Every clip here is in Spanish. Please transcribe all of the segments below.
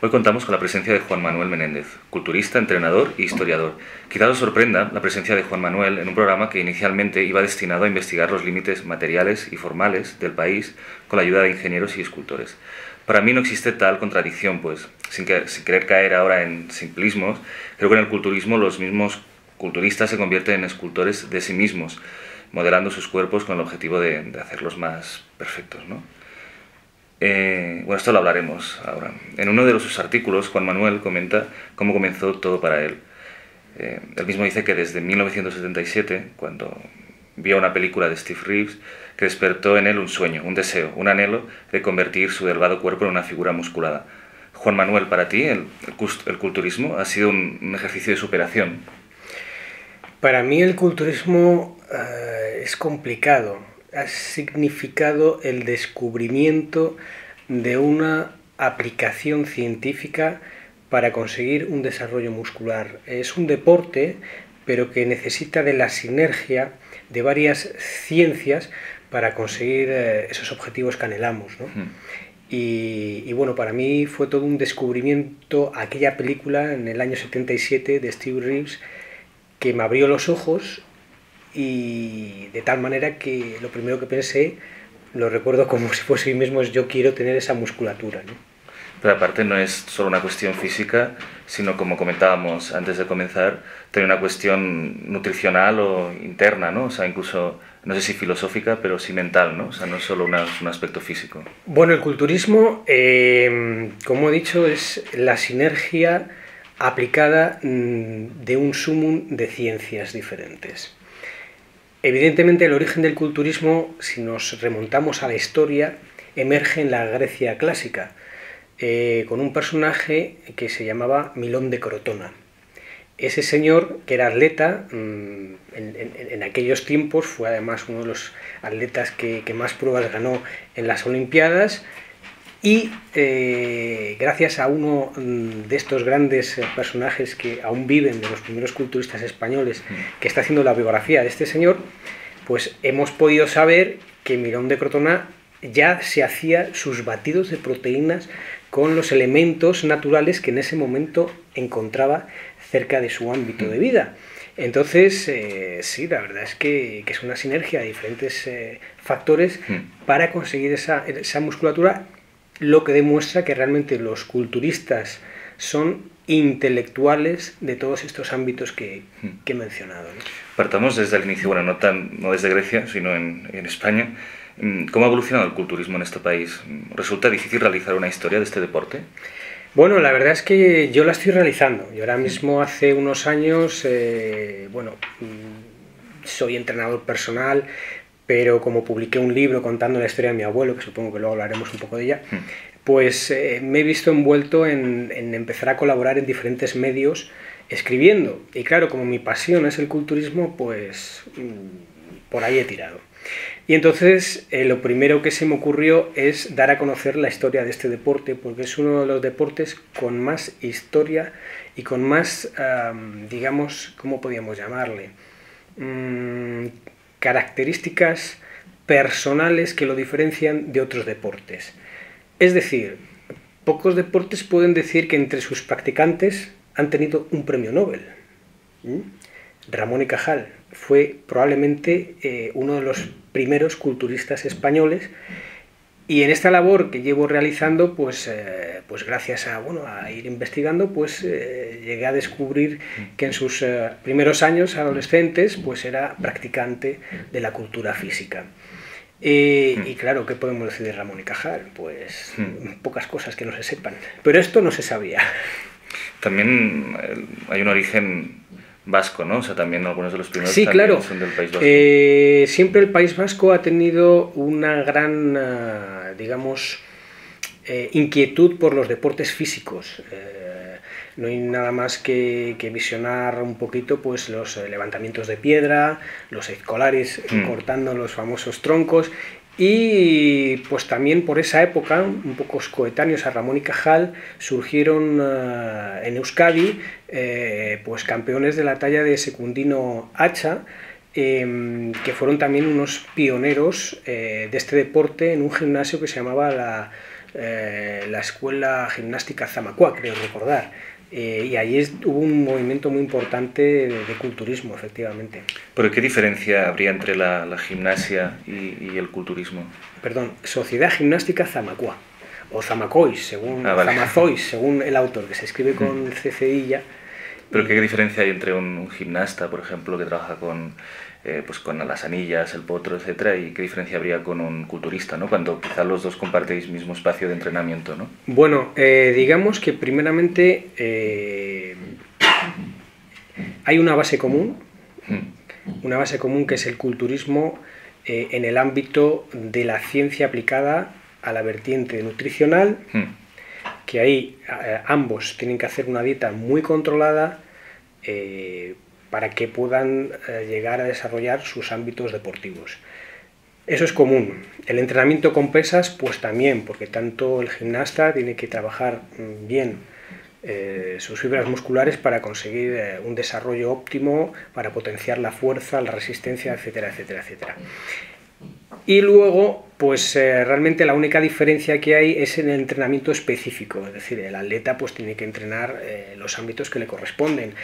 Hoy contamos con la presencia de Juan Manuel Menéndez, culturista, entrenador e historiador. Quizás os sorprenda la presencia de Juan Manuel en un programa que inicialmente iba destinado a investigar los límites materiales y formales del país con la ayuda de ingenieros y escultores. Para mí no existe tal contradicción, pues, sin querer caer ahora en simplismos, creo que en el culturismo los mismos culturistas se convierten en escultores de sí mismos, modelando sus cuerpos con el objetivo de hacerlos más perfectos, ¿no? Bueno, esto lo hablaremos ahora. En uno de sus artículos, Juan Manuel comenta cómo comenzó todo para él. Él mismo dice que desde 1977, cuando vio una película de Steve Reeves, que despertó en él un sueño, un deseo, un anhelo de convertir su delgado cuerpo en una figura musculada. Juan Manuel, para ti, el culturismo ha sido un ejercicio de superación. Para mí el culturismo es complicado. Ha significado el descubrimiento de una aplicación científica para conseguir un desarrollo muscular. Es un deporte, pero que necesita de la sinergia de varias ciencias para conseguir esos objetivos que anhelamos, ¿no? Y bueno, para mí fue todo un descubrimiento aquella película en el año 77 de Steve Reeves, que me abrió los ojos, y de tal manera que lo primero que pensé, lo recuerdo como si fuese mí mismo, es yo quiero tener esa musculatura, ¿no? Pero aparte no es solo una cuestión física, sino, como comentábamos antes de comenzar, también una cuestión nutricional o interna, ¿no? O sea, incluso, no sé si filosófica, pero sí mental, ¿no? O sea, no es solo un aspecto físico. Bueno, el culturismo, como he dicho, es la sinergia aplicada de un sumum de ciencias diferentes. Evidentemente, el origen del culturismo, si nos remontamos a la historia, emerge en la Grecia clásica, con un personaje que se llamaba Milón de Crotona. Ese señor, que era atleta, en aquellos tiempos fue además uno de los atletas que más pruebas ganó en las Olimpiadas, y gracias a uno de estos grandes personajes que aún viven, de los primeros culturistas españoles, que está haciendo la biografía de este señor, pues hemos podido saber que Milón de Crotona ya se hacía sus batidos de proteínas con los elementos naturales que en ese momento encontraba cerca de su ámbito de vida. Entonces, sí, la verdad es que es una sinergia de diferentes factores para conseguir esa musculatura, lo que demuestra que realmente los culturistas son intelectuales de todos estos ámbitos que he mencionado, ¿no? Partamos desde el inicio, bueno, no desde Grecia, sino en España. ¿Cómo ha evolucionado el culturismo en este país? ¿Resulta difícil realizar una historia de este deporte? Bueno, la verdad es que yo la estoy realizando. Yo ahora mismo, hace unos años, soy entrenador personal, pero como publiqué un libro contando la historia de mi abuelo, que supongo que luego hablaremos un poco de ella, pues me he visto envuelto en empezar a colaborar en diferentes medios escribiendo. Y claro, como mi pasión es el culturismo, pues por ahí he tirado. Y entonces lo primero que se me ocurrió es dar a conocer la historia de este deporte, porque es uno de los deportes con más historia y con más, digamos, ¿cómo podríamos llamarle? Características personales que lo diferencian de otros deportes. Es decir, pocos deportes pueden decir que entre sus practicantes han tenido un premio Nobel. Ramón y Cajal fue probablemente uno de los primeros culturistas españoles, y en esta labor que llevo realizando, pues gracias a ir investigando, pues llegué a descubrir que en sus primeros años adolescentes pues era practicante de la cultura física. Y claro, ¿qué podemos decir de Ramón y Cajal? Pues pocas cosas que no se sepan, pero esto no se sabía. También hay un origen vasco, ¿no? O sea, también algunos de los primeros sí, claro, son del País Vasco. Siempre el País Vasco ha tenido una gran, digamos, inquietud por los deportes físicos. No hay nada más que visionar un poquito pues los levantamientos de piedra, los escolares cortando los famosos troncos, y pues también por esa época, un poco coetáneos a Ramón y Cajal, surgieron en Euskadi pues campeones de la talla de Secundino Hacha, que fueron también unos pioneros de este deporte en un gimnasio que se llamaba la escuela gimnástica Zamacua, creo recordar. Y allí hubo un movimiento muy importante de culturismo, efectivamente. ¿Pero qué diferencia habría entre la gimnasia y el culturismo? Perdón, Sociedad Gimnástica Zamacua, o Zamacois, vale. Zamazois, según el autor, que se escribe con CCI. ¿Pero qué diferencia hay entre un gimnasta, por ejemplo, que trabaja con las anillas, el potro, etcétera, y qué diferencia habría con un culturista, ¿no? Cuando quizá los dos compartéis mismo espacio de entrenamiento, ¿no? Bueno, digamos que primeramente hay una base común, que es el culturismo en el ámbito de la ciencia aplicada a la vertiente nutricional, que ahí ambos tienen que hacer una dieta muy controlada para que puedan llegar a desarrollar sus ámbitos deportivos. Eso es común. El entrenamiento con pesas, pues también, porque tanto el gimnasta tiene que trabajar bien sus fibras musculares para conseguir un desarrollo óptimo, para potenciar la fuerza, la resistencia, etcétera, etcétera, etcétera. Y luego, pues realmente la única diferencia que hay es en el entrenamiento específico, es decir, el atleta pues tiene que entrenar los ámbitos que le corresponden.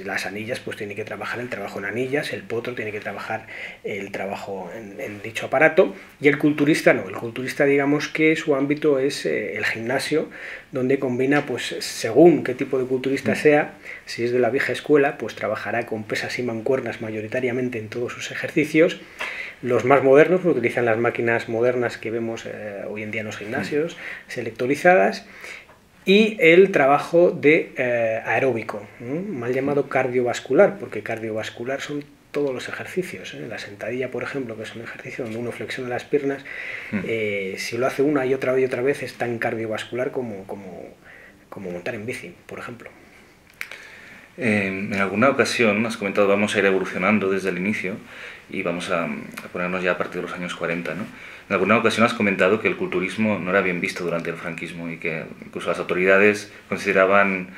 Las anillas pues tiene que trabajar el trabajo en anillas, el potro tiene que trabajar el trabajo en dicho aparato, y el culturista no. El culturista, digamos que su ámbito es el gimnasio, donde combina, pues según qué tipo de culturista sea, si es de la vieja escuela, pues trabajará con pesas y mancuernas mayoritariamente en todos sus ejercicios. Los más modernos pues, utilizan las máquinas modernas que vemos hoy en día en los gimnasios, selectorizadas, y el trabajo de aeróbico, mal llamado cardiovascular, porque cardiovascular son todos los ejercicios. La sentadilla, por ejemplo, que es un ejercicio donde uno flexiona las piernas, si lo hace una y otra vez es tan cardiovascular como montar en bici, por ejemplo. En alguna ocasión has comentado vamos a ir evolucionando desde el inicio y vamos a ponernos ya a partir de los años 40, ¿no? En alguna ocasión has comentado que el culturismo no era bien visto durante el franquismo y que incluso las autoridades consideraban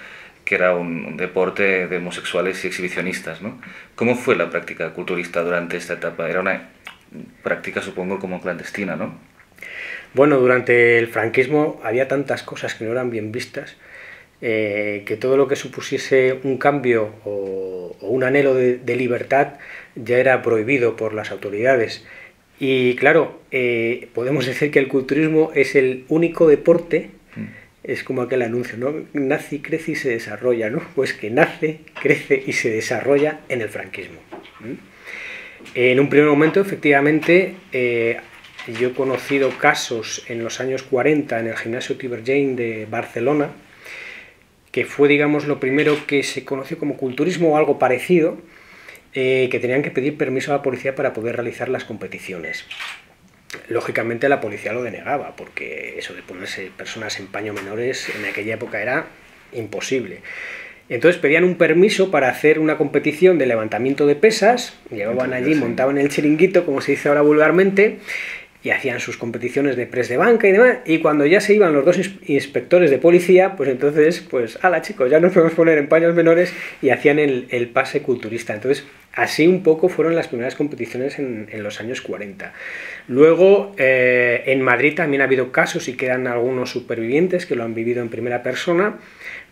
que era un deporte de homosexuales y exhibicionistas, ¿no? ¿Cómo fue la práctica culturista durante esta etapa? Era una práctica, supongo, como clandestina, ¿no? Bueno, durante el franquismo había tantas cosas que no eran bien vistas, que todo lo que supusiese un cambio o un anhelo de libertad ya era prohibido por las autoridades. Y claro, podemos decir que el culturismo es el único deporte, es como aquel anuncio, ¿no? Nace, crece y se desarrolla, ¿no? Pues que nace, crece y se desarrolla en el franquismo. En un primer momento, efectivamente, yo he conocido casos en los años 40 en el gimnasio Tiberghien de Barcelona, que fue, digamos, lo primero que se conoció como culturismo o algo parecido, que tenían que pedir permiso a la policía para poder realizar las competiciones. Lógicamente la policía lo denegaba, porque eso de ponerse personas en paño menores en aquella época era imposible. Entonces pedían un permiso para hacer una competición de levantamiento de pesas, llegaban allí, montaban el chiringuito, como se dice ahora vulgarmente, y hacían sus competiciones de press de banca y demás, y cuando ya se iban los dos inspectores de policía, pues entonces, pues, ala chicos, ya nos podemos poner en paños menores, y hacían el pase culturista. Entonces, así un poco fueron las primeras competiciones en los años 40. Luego, en Madrid también ha habido casos, y quedan algunos supervivientes que lo han vivido en primera persona,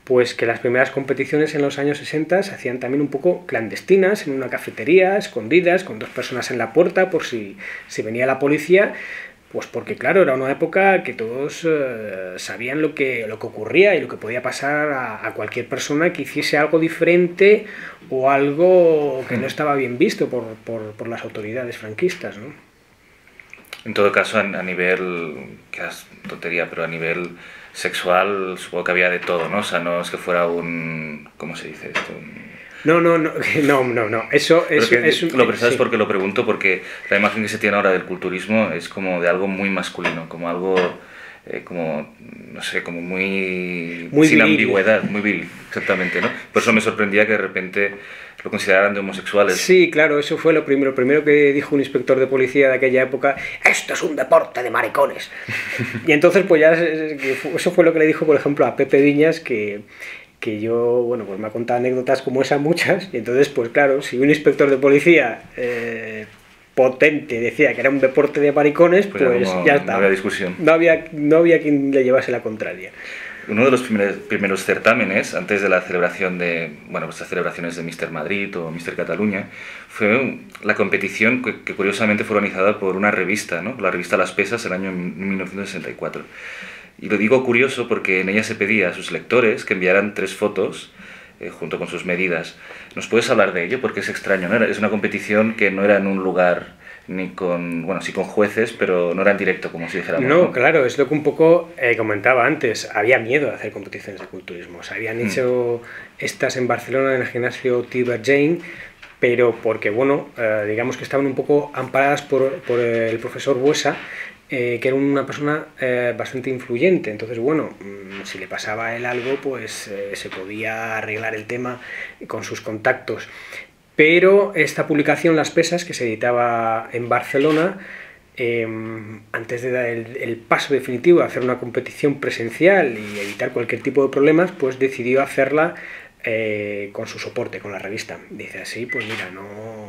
pues que las primeras competiciones en los años 60 se hacían también un poco clandestinas, en una cafetería, escondidas, con 2 personas en la puerta por si venía la policía, pues porque claro, era una época que todos sabían lo que ocurría y lo que podía pasar a cualquier persona que hiciese algo diferente o algo que no estaba bien visto por las autoridades franquistas, ¿no? En todo caso, a nivel, que es tontería, pero a nivel sexual supongo que había de todo, ¿no? O sea, no es que fuera un... ¿Cómo se dice esto? No. Eso es un... Lo sabes porque lo pregunto, porque la imagen que se tiene ahora del culturismo es como de algo muy masculino, como algo... como, no sé, como muy sin viril. Ambigüedad, muy viril, exactamente, ¿no? Por eso me sorprendía que de repente lo consideraran de homosexuales. Sí, claro, eso fue lo primero que dijo un inspector de policía de aquella época: esto es un deporte de maricones. Y entonces pues ya eso fue lo que le dijo, por ejemplo, a Pepe Viñas, que yo, bueno, pues me ha contado anécdotas como esas muchas, y entonces pues claro, si un inspector de policía potente decía que era un deporte de maricones, pues ya está. No había discusión. No había quien le llevase la contraria. Uno de los primeros certámenes, antes de la celebración de, bueno, estas celebraciones de Mister Madrid o Mister Cataluña, fue la competición que curiosamente fue organizada por una revista, ¿no? La revista Las Pesas, el año 1964. Y lo digo curioso porque en ella se pedía a sus lectores que enviaran 3 fotos junto con sus medidas. ¿Nos puedes hablar de ello? Porque es extraño, ¿no? Es una competición que no era en un lugar ni con, bueno, sí con jueces, pero no era en directo, como si dijéramos. No, claro, es lo que un poco comentaba antes. Había miedo de hacer competiciones de culturismo. Se habían hecho estas en Barcelona, en el gimnasio Tiber Jane, pero porque, bueno, digamos que estaban un poco amparadas por el profesor Buesa, que era una persona bastante influyente. Entonces, bueno, si le pasaba a él algo, pues se podía arreglar el tema con sus contactos. Pero esta publicación, Las Pesas, que se editaba en Barcelona, antes de dar el paso definitivo a hacer una competición presencial y evitar cualquier tipo de problemas, pues decidió hacerla con su soporte, con la revista. Dice así, pues mira, no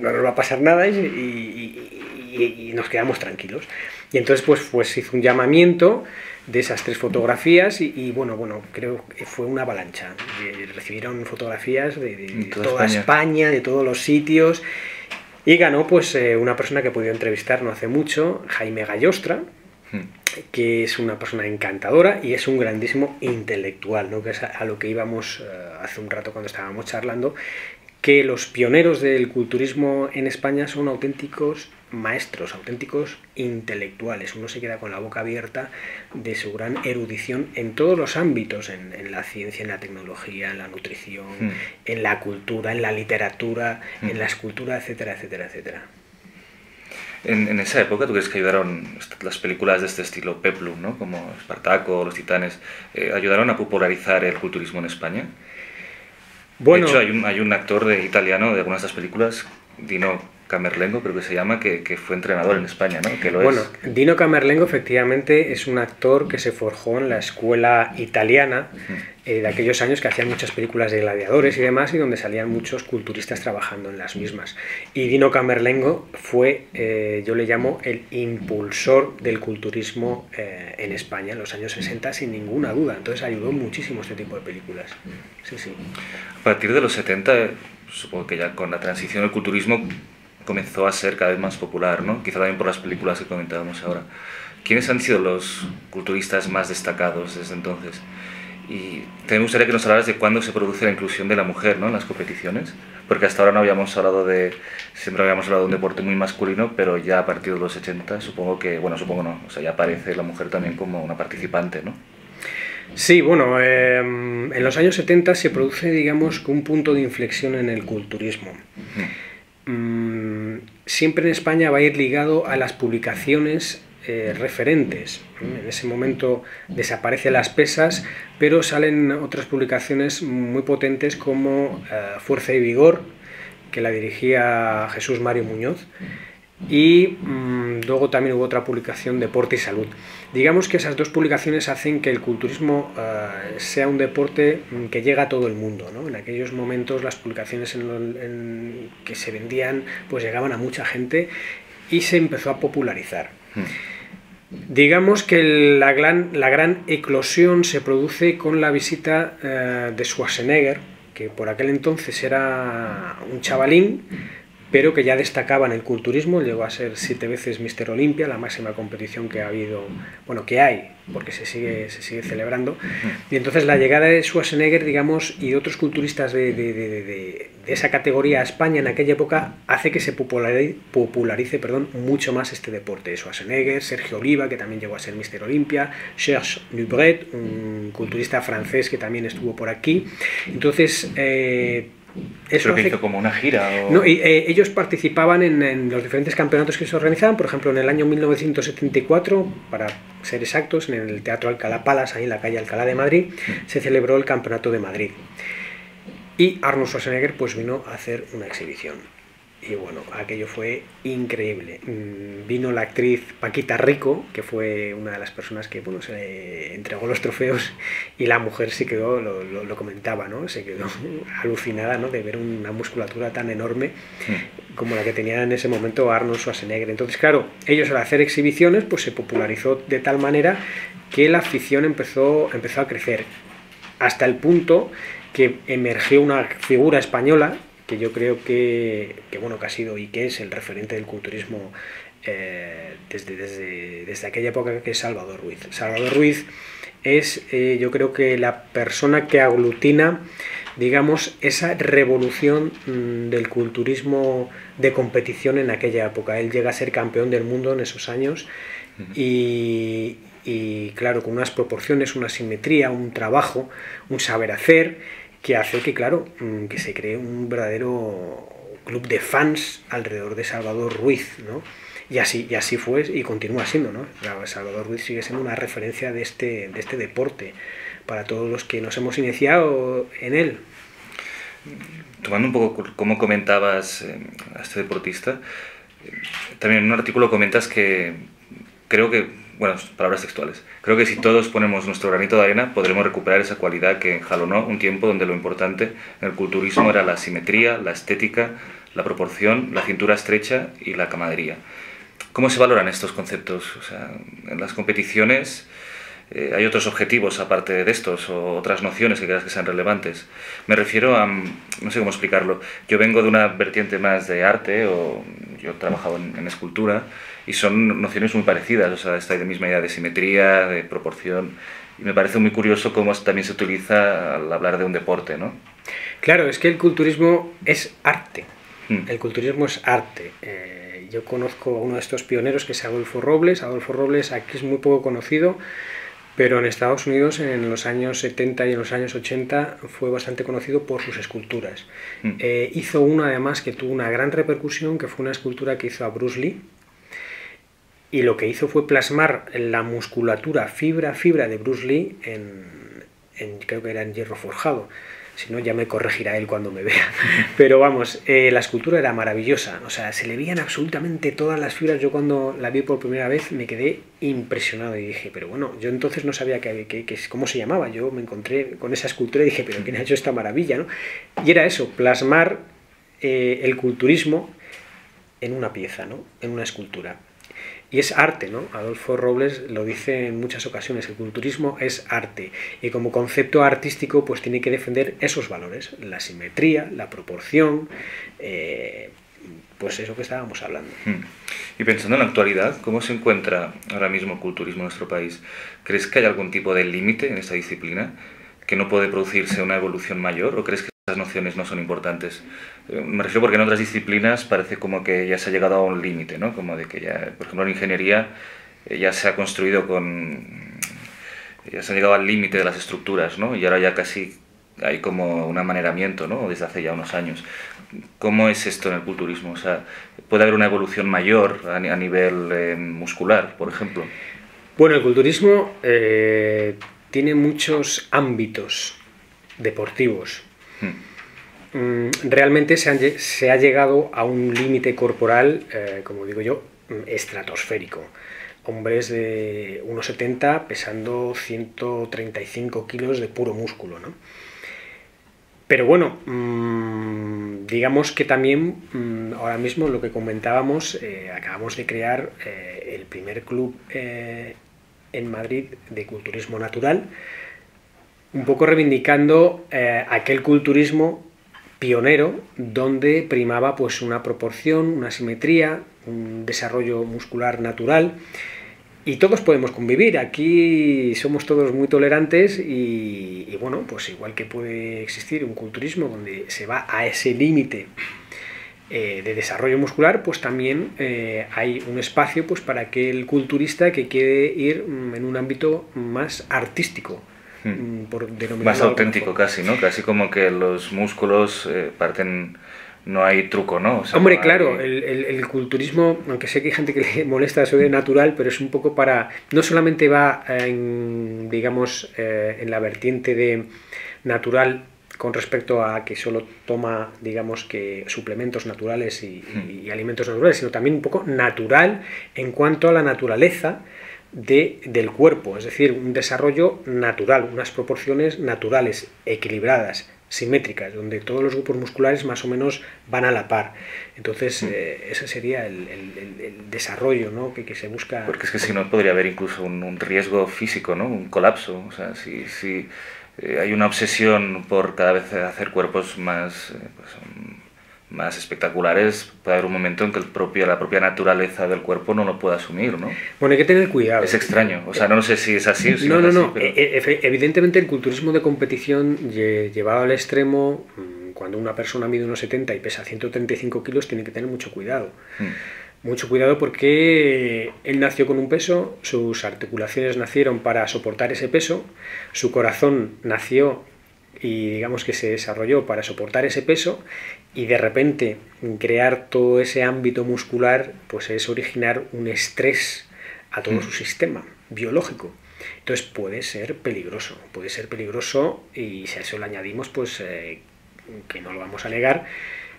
nos va a pasar nada y nos quedamos tranquilos. Y entonces pues hizo un llamamiento de esas 3 fotografías y bueno, creo que fue una avalancha. Recibieron fotografías de toda España, de todos los sitios, y ganó pues una persona que he podido entrevistar no hace mucho, Jaime Gallostra, que es una persona encantadora y es un grandísimo intelectual, ¿no? Que es a lo que íbamos hace un rato cuando estábamos charlando, que los pioneros del culturismo en España son auténticos maestros, auténticos intelectuales. Uno se queda con la boca abierta de su gran erudición en todos los ámbitos, en la ciencia, en la tecnología, en la nutrición, en la cultura, en la literatura, en la escultura, etcétera, etcétera, etcétera. En esa época, ¿tú crees que ayudaron las películas de este estilo Peplum, ¿no? Como Espartaco, Los Titanes, ayudaron a popularizar el culturismo en España? Bueno, de hecho, hay un actor italiano de algunas de estas películas, Dino Camerlengo, creo que se llama, que fue entrenador en España, ¿no? Que lo es. Dino Camerlengo efectivamente es un actor que se forjó en la escuela italiana de aquellos años, que hacían muchas películas de gladiadores y demás, y donde salían muchos culturistas trabajando en las mismas. Y Dino Camerlengo fue, yo le llamo, el impulsor del culturismo en España en los años 60, sin ninguna duda. Entonces ayudó muchísimo este tipo de películas. Sí, sí. A partir de los 70, supongo que ya con la transición del culturismo comenzó a ser cada vez más popular, ¿no? Quizá también por las películas que comentábamos ahora. ¿Quiénes han sido los culturistas más destacados desde entonces? Y también me gustaría que nos hablaras de cuándo se produce la inclusión de la mujer, ¿no? En las competiciones, porque hasta ahora no habíamos hablado siempre habíamos hablado de un deporte muy masculino, pero ya a partir de los 80 supongo no, o sea, ya aparece la mujer también como una participante, ¿no? Sí, bueno, en los años 70 se produce, digamos, un punto de inflexión en el culturismo. Siempre en España va a ir ligado a las publicaciones referentes. En ese momento desaparecen Las Pesas, pero salen otras publicaciones muy potentes como Fuerza y Vigor, que la dirigía Jesús Mario Muñoz, y luego también hubo otra publicación, Deporte y Salud. Digamos que esas 2 publicaciones hacen que el culturismo sea un deporte que llega a todo el mundo, ¿no? En aquellos momentos las publicaciones que se vendían pues llegaban a mucha gente y se empezó a popularizar. Digamos que la gran eclosión se produce con la visita de Schwarzenegger, que por aquel entonces era un chavalín, pero que ya destacaba en el culturismo. Llegó a ser 7 veces Mister Olympia, la máxima competición que ha habido, bueno, que hay, porque se sigue celebrando. Y entonces la llegada de Schwarzenegger, digamos, y de otros culturistas de esa categoría a España en aquella época hace que se popularice mucho más este deporte. Schwarzenegger, Sergio Oliva, que también llegó a ser Mister Olympia, Serge Nubret, un culturista francés que también estuvo por aquí. Entonces eso que hizo como una gira o... No, ellos participaban en los diferentes campeonatos que se organizaban. Por ejemplo, en el año 1974, para ser exactos, en el Teatro Alcalá Palace, ahí en la calle Alcalá de Madrid, se celebró el Campeonato de Madrid y Arnold Schwarzenegger pues vino a hacer una exhibición. Y bueno, aquello fue increíble. Vino la actriz Paquita Rico, que fue una de las personas que bueno, se le entregó los trofeos, y la mujer se quedó, lo comentaba, ¿no? Se quedó alucinada, ¿no? De ver una musculatura tan enorme como la que tenía en ese momento Arnold Schwarzenegger. Entonces, claro, ellos al hacer exhibiciones pues se popularizó de tal manera que la afición empezó a crecer, hasta el punto que emergió una figura española que yo creo que bueno, que ha sido y que es el referente del culturismo desde aquella época, que es Salvador Ruiz. Salvador Ruiz es, yo creo que la persona que aglutina, digamos, esa revolución del culturismo de competición en aquella época. Él llega a ser campeón del mundo en esos años y claro, con unas proporciones, una simetría, un trabajo, un saber hacer, que hace que, claro, que se cree un verdadero club de fans alrededor de Salvador Ruiz, ¿no? Y así fue y continúa siendo, ¿no? Salvador Ruiz sigue siendo una referencia de este deporte para todos los que nos hemos iniciado en él. Tomando un poco como comentabas a este deportista, también en un artículo comentas que creo que, bueno, palabras textuales, creo que si todos ponemos nuestro granito de arena podremos recuperar esa cualidad que enjalonó un tiempo donde lo importante en el culturismo era la simetría, la estética, la proporción, la cintura estrecha y la camaradería. ¿Cómo se valoran estos conceptos? O sea, en las competiciones hay otros objetivos aparte de estos o otras nociones que creas que sean relevantes. Me refiero a, no sé cómo explicarlo, yo vengo de una vertiente más de arte, o yo he trabajado en escultura, y son nociones muy parecidas, o sea, esta misma idea de simetría, de proporción, y me parece muy curioso cómo también se utiliza al hablar de un deporte, ¿no? Claro, es que el culturismo es arte. El culturismo es arte. Yo conozco a uno de estos pioneros, que es Adolfo Robles. Adolfo Robles aquí es muy poco conocido, pero en Estados Unidos en los años 70 y en los años 80 fue bastante conocido por sus esculturas. Hizo una además que tuvo una gran repercusión, que fue una escultura que hizo a Bruce Lee, y lo que hizo fue plasmar la musculatura fibra a fibra de Bruce Lee creo que era en hierro forjado. Si no, ya me corregirá él cuando me vea. Pero vamos, la escultura era maravillosa. O sea, se le veían absolutamente todas las fibras. Yo cuando la vi por primera vez me quedé impresionado y dije, pero bueno, yo entonces no sabía cómo se llamaba. Yo me encontré con esa escultura y dije, pero ¿quién ha hecho esta maravilla, no? Y era eso, plasmar el culturismo en una pieza, ¿no? En una escultura. Y es arte, ¿no? Adolfo Robles lo dice en muchas ocasiones, el culturismo es arte, y como concepto artístico pues tiene que defender esos valores, la simetría, la proporción, pues eso que estábamos hablando. Y pensando en la actualidad, ¿cómo se encuentra ahora mismo el culturismo en nuestro país? ¿Crees que hay algún tipo de límite en esta disciplina? ¿Que no puede producirse una evolución mayor? ¿O crees que esas nociones no son importantes? Me refiero porque en otras disciplinas parece como que ya se ha llegado a un límite, ¿no? Como de que ya, por ejemplo, en ingeniería ya se ha construido ya se ha llegado al límite de las estructuras, ¿no? Y ahora ya casi hay como un amaneramiento, ¿no? Desde hace ya unos años. ¿Cómo es esto en el culturismo? O sea, ¿puede haber una evolución mayor a nivel muscular, por ejemplo? Bueno, el culturismo tiene muchos ámbitos deportivos. Realmente se ha llegado a un límite corporal, como digo yo, estratosférico. Hombres de 1,70 pesando 135 kilos de puro músculo, ¿no? Pero bueno, digamos que también ahora mismo lo que comentábamos, acabamos de crear el primer club en Madrid de culturismo natural, un poco reivindicando aquel culturismo pionero donde primaba pues una proporción, una simetría, un desarrollo muscular natural, y todos podemos convivir. Aquí somos todos muy tolerantes y bueno, pues igual que puede existir un culturismo donde se va a ese límite de desarrollo muscular, pues también hay un espacio pues para que el culturista que quiere ir en un ámbito más artístico, más auténtico casi, ¿no? Casi como que los músculos parten, no hay truco, ¿no? O sea, hombre, no claro, hay... el culturismo, aunque sé que hay gente que le molesta eso de natural, pero es un poco para, no solamente va digamos, en la vertiente de natural con respecto a que solo toma, digamos, que suplementos naturales y alimentos naturales, sino también un poco natural en cuanto a la naturaleza del cuerpo, es decir, un desarrollo natural, unas proporciones naturales, equilibradas, simétricas, donde todos los grupos musculares más o menos van a la par. Entonces, ese sería el desarrollo, ¿no?, que se busca. Porque es que si no podría haber incluso un riesgo físico, ¿no?, un colapso. O sea, si hay una obsesión por cada vez hacer cuerpos más, más espectaculares, puede haber un momento en que la propia naturaleza del cuerpo no lo pueda asumir, ¿no? Bueno, hay que tener cuidado. Es extraño, o sea, no sé si es así o si no, no es así, no. pero... Evidentemente el culturismo de competición llevado al extremo, cuando una persona mide unos 70 y pesa 135 kilos, tiene que tener mucho cuidado. Mucho cuidado porque él nació con un peso, sus articulaciones nacieron para soportar ese peso, su corazón nació y digamos que se desarrolló para soportar ese peso, y de repente crear todo ese ámbito muscular pues es originar un estrés a todo su sistema biológico. Entonces puede ser peligroso y si a eso le añadimos pues que no lo vamos a negar,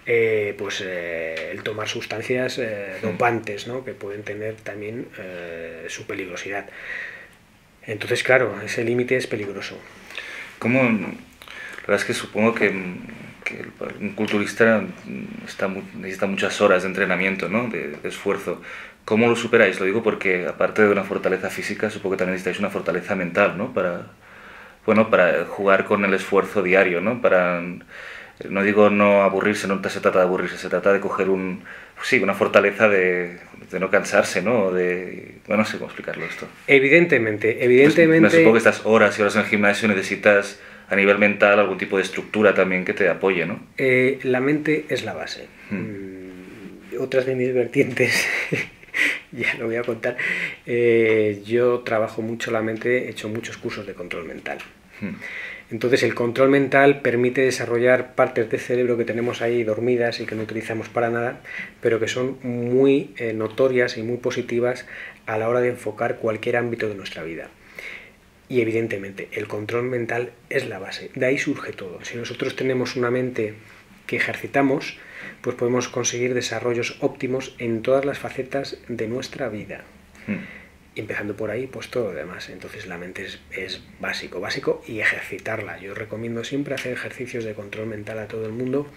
el tomar sustancias dopantes, ¿no?, que pueden tener también su peligrosidad. Entonces, claro, ese límite es peligroso. ¿Cómo? La verdad es que supongo que un culturista necesita muchas horas de entrenamiento, ¿no?, de esfuerzo. ¿Cómo lo superáis? Lo digo porque, aparte de una fortaleza física, supongo que también necesitáis una fortaleza mental, ¿no?, para jugar con el esfuerzo diario, ¿no? No digo no aburrirse, no se trata de aburrirse, se trata de coger una fortaleza de no cansarse, ¿no? No sé cómo explicarlo esto. Evidentemente. Pues, supongo que estas horas y horas en el gimnasio necesitas a nivel mental algún tipo de estructura también que te apoye, ¿no? La mente es la base. Otras de mis vertientes, ya lo voy a contar, yo trabajo mucho la mente, he hecho muchos cursos de control mental. Entonces el control mental permite desarrollar partes del cerebro que tenemos ahí dormidas y que no utilizamos para nada, pero que son muy notorias y muy positivas a la hora de enfocar cualquier ámbito de nuestra vida. Y evidentemente el control mental es la base, de ahí surge todo. Si nosotros tenemos una mente que ejercitamos, pues podemos conseguir desarrollos óptimos en todas las facetas de nuestra vida. Empezando por ahí, pues todo lo demás. Entonces la mente es básico, y ejercitarla. Yo recomiendo siempre hacer ejercicios de control mental a todo el mundo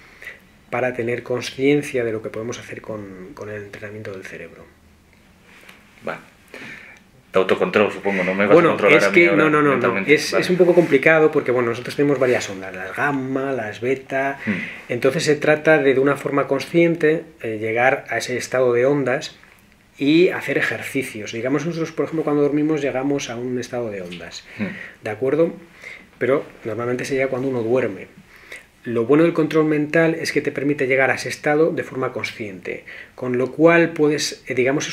para tener conciencia de lo que podemos hacer con el entrenamiento del cerebro. Vale. De autocontrol, supongo, no me vas a controlar a mí ahora mentalmente. Es un poco complicado porque nosotros tenemos varias ondas, las gamma, las beta. Entonces se trata de una forma consciente llegar a ese estado de ondas y hacer ejercicios. Digamos, nosotros, por ejemplo, cuando dormimos llegamos a un estado de ondas, ¿de acuerdo? Pero normalmente se llega cuando uno duerme. Lo bueno del control mental es que te permite llegar a ese estado de forma consciente, con lo cual es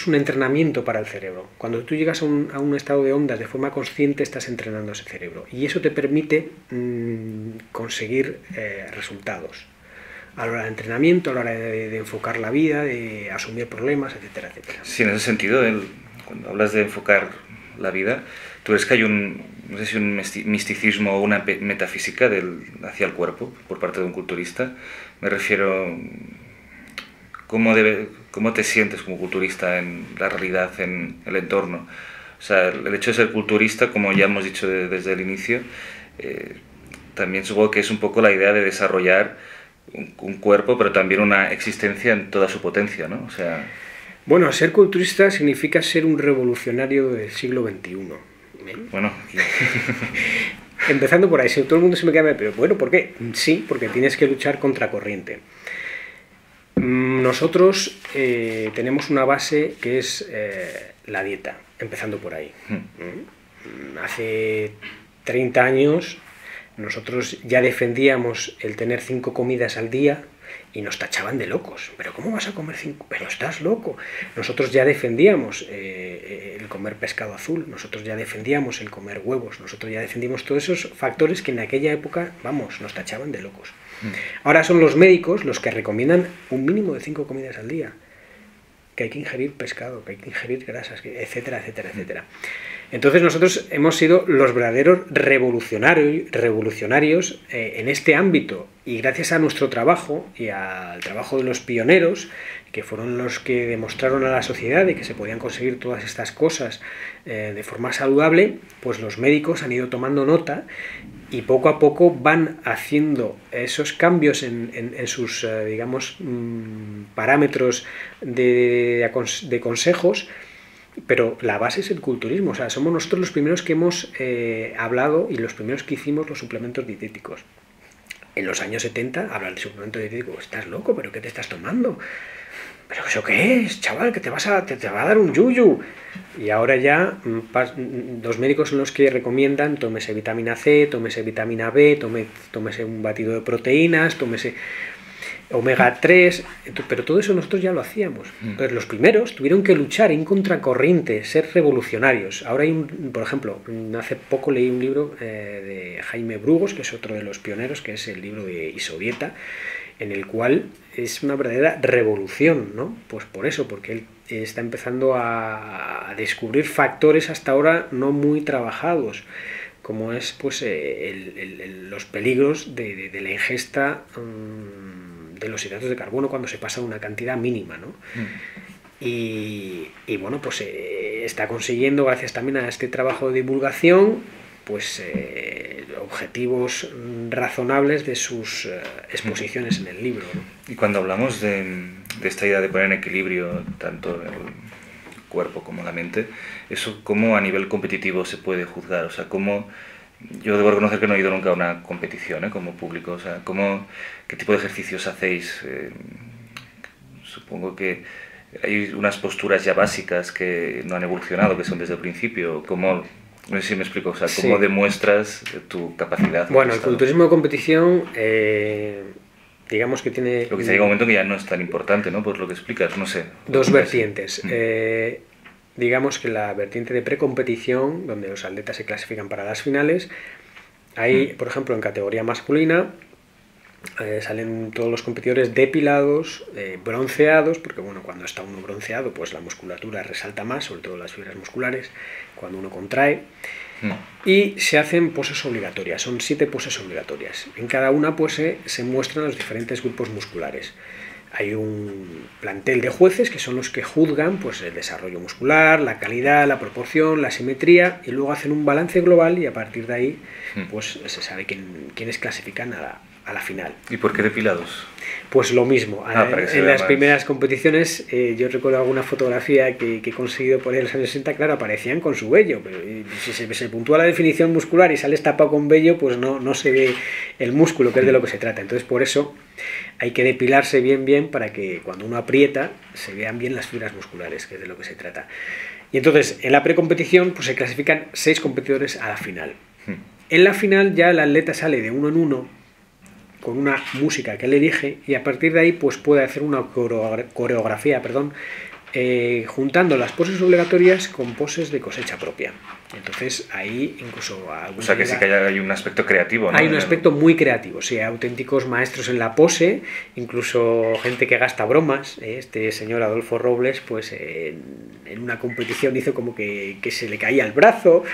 un entrenamiento para el cerebro. Cuando tú llegas a un estado de ondas de forma consciente, estás entrenando ese cerebro, y eso te permite conseguir resultados a la hora de entrenamiento, a la hora de enfocar la vida, de asumir problemas, etcétera, etcétera. Sí, en ese sentido, cuando hablas de enfocar la vida, ¿tú crees que hay un misticismo o una metafísica hacia el cuerpo por parte de un culturista? Me refiero, ¿cómo te sientes como culturista en la realidad, en el entorno? O sea, el hecho de ser culturista, como ya hemos dicho desde el inicio, también supongo que es un poco la idea de desarrollar un cuerpo, pero también una existencia en toda su potencia, ¿no? O sea... Bueno, ser culturista significa ser un revolucionario del siglo XXI. Bueno, empezando por ahí, si todo el mundo se me queda, pero bueno, ¿por qué? Sí, porque tienes que luchar contra corriente. Nosotros tenemos una base que es la dieta, empezando por ahí. Hace 30 años nosotros ya defendíamos el tener 5 comidas al día y nos tachaban de locos. ¿Pero cómo vas a comer 5? ¡Pero estás loco! Nosotros ya defendíamos el comer pescado azul, nosotros ya defendíamos el comer huevos, nosotros ya defendimos todos esos factores que en aquella época, nos tachaban de locos. Ahora son los médicos los que recomiendan un mínimo de 5 comidas al día, que hay que ingerir pescado, que hay que ingerir grasas, etcétera, etcétera, etcétera. Entonces nosotros hemos sido los verdaderos revolucionarios en este ámbito, y gracias a nuestro trabajo y al trabajo de los pioneros, que fueron los que demostraron a la sociedad de que se podían conseguir todas estas cosas de forma saludable, pues los médicos han ido tomando nota y poco a poco van haciendo esos cambios en sus, digamos, parámetros de consejos. Pero la base es el culturismo, o sea, somos nosotros los primeros que hemos hablado y los primeros que hicimos los suplementos dietéticos. En los años 70, hablar de suplemento dietético, estás loco, ¿pero qué te estás tomando? ¿Pero eso qué es, chaval? Que te va a dar un yuyu. Y ahora ya los médicos son los que recomiendan: tómese vitamina C, tómese vitamina B, tómese un batido de proteínas, tómese omega 3, pero todo eso nosotros ya lo hacíamos. Pero los primeros tuvieron que luchar en contracorriente, ser revolucionarios. Ahora hay por ejemplo, hace poco leí un libro de Jaime Brugos, que es otro de los pioneros, que es el libro de Isodieta, en el cual es una verdadera revolución, ¿no? Pues por eso, porque él está empezando a descubrir factores hasta ahora no muy trabajados, como es pues los peligros de la ingesta de los hidratos de carbono cuando se pasa una cantidad mínima, ¿no? Y bueno, pues está consiguiendo, gracias también a este trabajo de divulgación, pues objetivos razonables de sus exposiciones en el libro, ¿no? Y cuando hablamos de esta idea de poner en equilibrio tanto el cuerpo como la mente, ¿eso cómo a nivel competitivo se puede juzgar? O sea, ¿cómo...? Yo debo reconocer que no he ido nunca a una competición, como público. O sea, ¿qué tipo de ejercicios hacéis? Supongo que hay unas posturas ya básicas que no han evolucionado, que son desde el principio. ¿Cómo, no sé si me explico, o sea, cómo Sí. demuestras tu capacidad? Bueno, el culturismo de competición, digamos que tiene... Lo que llega un momento que ya no es tan importante, ¿no? Por lo que explicas, no sé. Dos vertientes. Digamos que la vertiente de precompetición, donde los atletas se clasifican para las finales, hay, por ejemplo, en categoría masculina, salen todos los competidores depilados, bronceados, porque bueno, cuando está uno bronceado, pues la musculatura resalta más, sobre todo las fibras musculares, cuando uno contrae, y se hacen poses obligatorias, son 7 poses obligatorias. En cada una pues se muestran los diferentes grupos musculares. Hay un plantel de jueces que son los que juzgan pues el desarrollo muscular, la calidad, la proporción, la simetría, y luego hacen un balance global, y a partir de ahí pues se sabe quiénes clasifican a la final. ¿Y por qué depilados? Pues lo mismo. En las primeras competiciones, yo recuerdo alguna fotografía que he conseguido poner en los años 60, claro, aparecían con su vello, pero si se puntúa la definición muscular y sales tapado con vello, pues no se ve el músculo, que es de lo que se trata. Entonces, por eso hay que depilarse bien para que cuando uno aprieta se vean bien las fibras musculares, que es de lo que se trata. Y entonces, en la precompetición, pues se clasifican 6 competidores a la final. En la final ya el atleta sale de uno en uno con una música que él elige, y a partir de ahí pues puede hacer una coreografía, juntando las poses obligatorias con poses de cosecha propia. Entonces ahí incluso... O sea que sí que hay un aspecto creativo, ¿no? Hay un aspecto muy creativo, sí, auténticos maestros en la pose, incluso gente que gasta bromas. Este señor Adolfo Robles, pues en una competición hizo como que se le caía el brazo,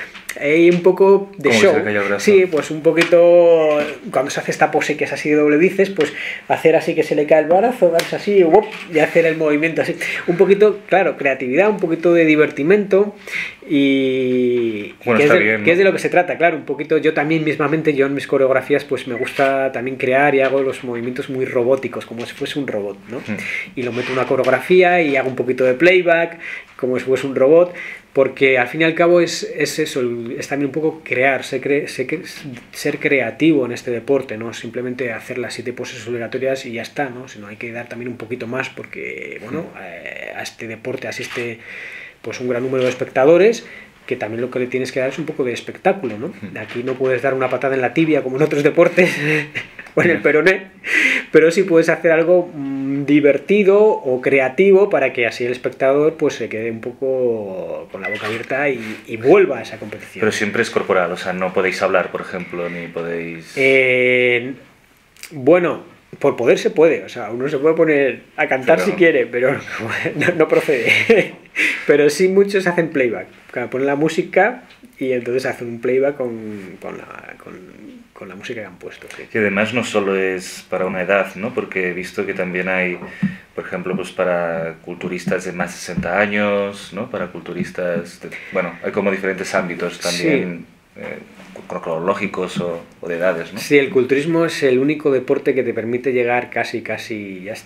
hay un poco de ¿Cómo show. se le caía el brazo? Sí, pues un poquito, cuando se hace esta pose que es así de doble bíceps, pues hacer así que se le cae el brazo, darse así, y hacer el movimiento así. Un poquito, claro, creatividad, un poquito de divertimento, y bueno, que, bien, que es de lo que se trata, claro, un poquito. Yo también mismamente, yo en mis coreografías pues me gusta también crear, y hago los movimientos muy robóticos, como si fuese un robot, ¿no? Y lo meto en una coreografía y hago un poquito de playback como si fuese un robot, porque al fin y al cabo es eso, es también un poco crear, ser creativo en este deporte, no simplemente hacer las 7 poses obligatorias y ya está, ¿no? Sino hay que dar también un poquito más, porque bueno, a este deporte asiste pues un gran número de espectadores, que también lo que le tienes que dar es un poco de espectáculo, ¿no? Aquí no puedes dar una patada en la tibia como en otros deportes o en el peroné, pero sí puedes hacer algo divertido o creativo para que así el espectador pues se quede un poco con la boca abierta y vuelva a esa competición. Pero siempre es corporal, o sea, no podéis hablar, por ejemplo, ni podéis... Bueno, Por poder se puede, o sea, uno se puede poner a cantar si quiere, pero no procede. Pero sí muchos hacen playback, ponen la música y entonces hacen un playback con la música que han puesto. Sí. Y además no solo es para una edad, ¿no? Porque he visto que también hay, por ejemplo, pues para culturistas de más de 60 años, ¿no? Para culturistas, bueno, hay como diferentes ámbitos también. Sí. Cronológicos o de edades, ¿no? Sí, el culturismo es el único deporte que te permite llegar casi,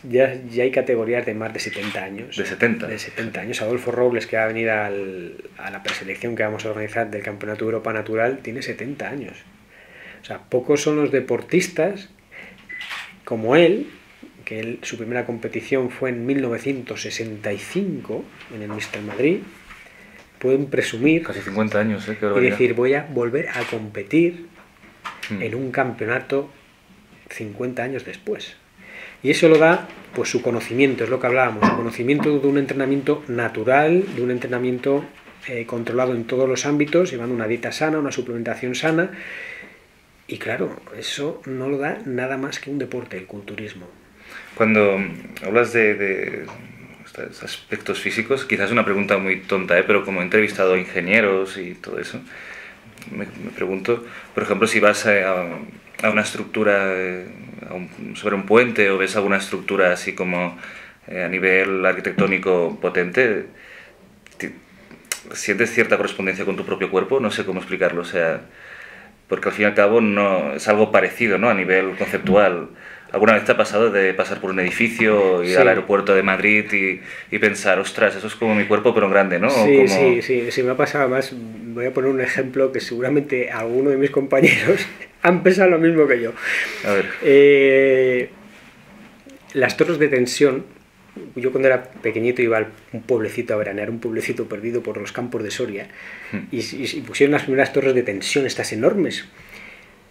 ya hay categorías de más de 70 años. ¿De 70? De 70 años. Adolfo Robles, que va a venir a la preselección que vamos a organizar del Campeonato de Europa Natural, tiene 70 años. O sea, pocos son los deportistas como él, que su primera competición fue en 1965 en el Míster Madrid. Pueden presumir casi 50 años, y decir, voy a volver a competir en un campeonato 50 años después. Y eso lo da pues su conocimiento, es lo que hablábamos, su conocimiento de un entrenamiento natural, de un entrenamiento controlado en todos los ámbitos, llevando una dieta sana, una suplementación sana. Y claro, eso no lo da nada más que un deporte, el culturismo. Cuando hablas de aspectos físicos, quizás es una pregunta muy tonta, pero como he entrevistado a ingenieros y todo eso, me pregunto, por ejemplo, si vas a una estructura sobre un puente o ves alguna estructura así como a nivel arquitectónico potente, ¿sientes cierta correspondencia con tu propio cuerpo? No sé cómo explicarlo, o sea, porque al fin y al cabo no, es algo parecido, ¿no? A nivel conceptual. ¿Alguna vez te ha pasado de pasar por un edificio, ir al aeropuerto de Madrid y pensar, ostras, eso es como mi cuerpo pero en grande, ¿no? Sí, como... sí, me ha pasado más. Voy a poner un ejemplo que seguramente alguno de mis compañeros han pensado lo mismo que yo. A ver. Las torres de tensión, yo cuando era pequeñito iba a un pueblecito a veranear, un pueblecito perdido por los campos de Soria, y pusieron las primeras torres de tensión, estas enormes,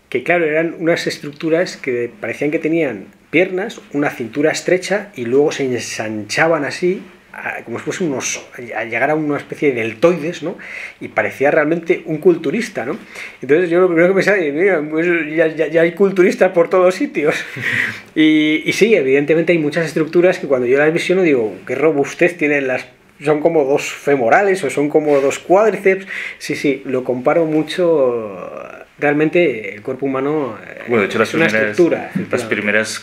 que claro, eran unas estructuras que parecían que tenían piernas, una cintura estrecha y luego se ensanchaban así, como si fuesen a llegar a una especie de deltoides, ¿no? Y parecía realmente un culturista, ¿no? Entonces yo lo primero que pensaba, mira, pues ya hay culturistas por todos sitios. Y sí, evidentemente hay muchas estructuras que cuando yo las visiono digo, qué robustez tienen son como dos femorales o son como dos cuádriceps. Sí, lo comparo mucho. Realmente el cuerpo humano bueno, de hecho, es una estructura. Las primeras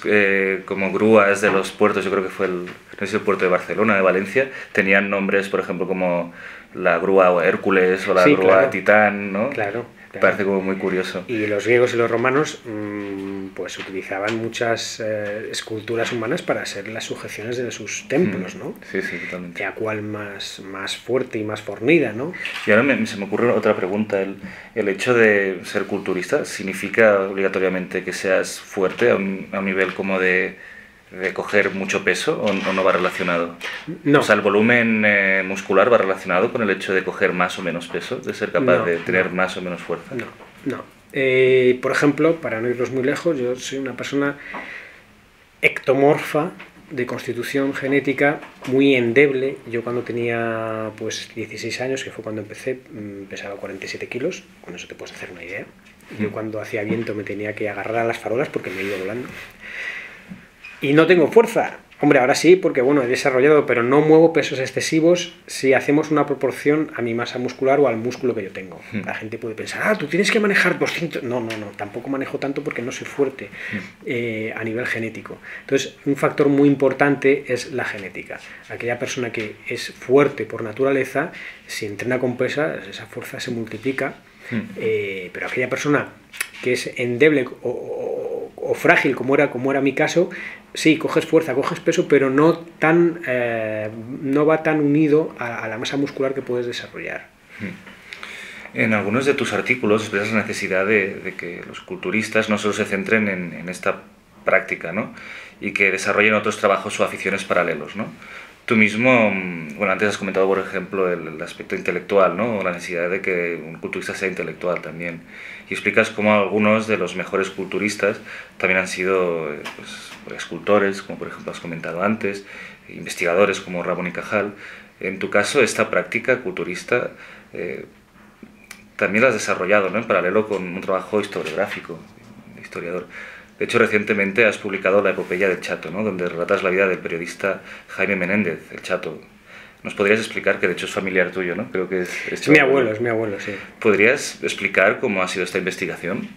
como grúas de los puertos, yo creo que fue no sé si el puerto de Barcelona, de Valencia, tenían nombres, por ejemplo, como la grúa Hércules o la grúa Titán, ¿no? Claro. Parece como muy curioso. Y los griegos y los romanos pues utilizaban muchas esculturas humanas para hacer las sujeciones de sus templos, ¿no? Sí, totalmente. A cual más fuerte y más fornida, ¿no? Y ahora se me ocurre otra pregunta. ¿El hecho de ser culturista significa obligatoriamente que seas fuerte a un nivel como de coger mucho peso o no va relacionado? No. O sea, ¿el volumen muscular va relacionado con el hecho de coger más o menos peso, de ser capaz de tener más o menos fuerza? No. Por ejemplo, para no irnos muy lejos, yo soy una persona ectomorfa, de constitución genética, muy endeble. Yo cuando tenía pues 16 años, que fue cuando empecé, pesaba 47 kilos, con eso te puedes hacer una idea. Yo cuando hacía viento me tenía que agarrar a las farolas porque me iba volando. Y no tengo fuerza. Hombre, ahora sí, porque bueno, he desarrollado, pero no muevo pesos excesivos si hacemos una proporción a mi masa muscular o al músculo que yo tengo. La gente puede pensar, tú tienes que manejar 200... No, tampoco manejo tanto porque no soy fuerte a nivel genético. Entonces, un factor muy importante es la genética. Aquella persona que es fuerte por naturaleza, si entrena con pesas, esa fuerza se multiplica, pero aquella persona que es endeble o frágil, como era mi caso, sí, coges fuerza, coges peso, pero no va tan unido a la masa muscular que puedes desarrollar. En algunos de tus artículos expresas la necesidad de que los culturistas no solo se centren en esta práctica, ¿no? Y que desarrollen otros trabajos o aficiones paralelos, ¿no? Tú mismo, bueno, antes has comentado, por ejemplo, el aspecto intelectual, ¿no? La necesidad de que un culturista sea intelectual también. Y explicas cómo algunos de los mejores culturistas también han sido escultores, como por ejemplo has comentado antes, investigadores como Ramón y Cajal. En tu caso, esta práctica culturista también la has desarrollado, ¿no? En paralelo con un trabajo historiográfico, de historiador. De hecho, recientemente has publicado La epopeya del Chato, ¿no? Donde relatas la vida del periodista Jaime Menéndez, el Chato. ¿Nos podrías explicar, que de hecho es familiar tuyo, ¿no? Creo que es mi abuelo, sí. ¿Podrías explicar cómo ha sido esta investigación?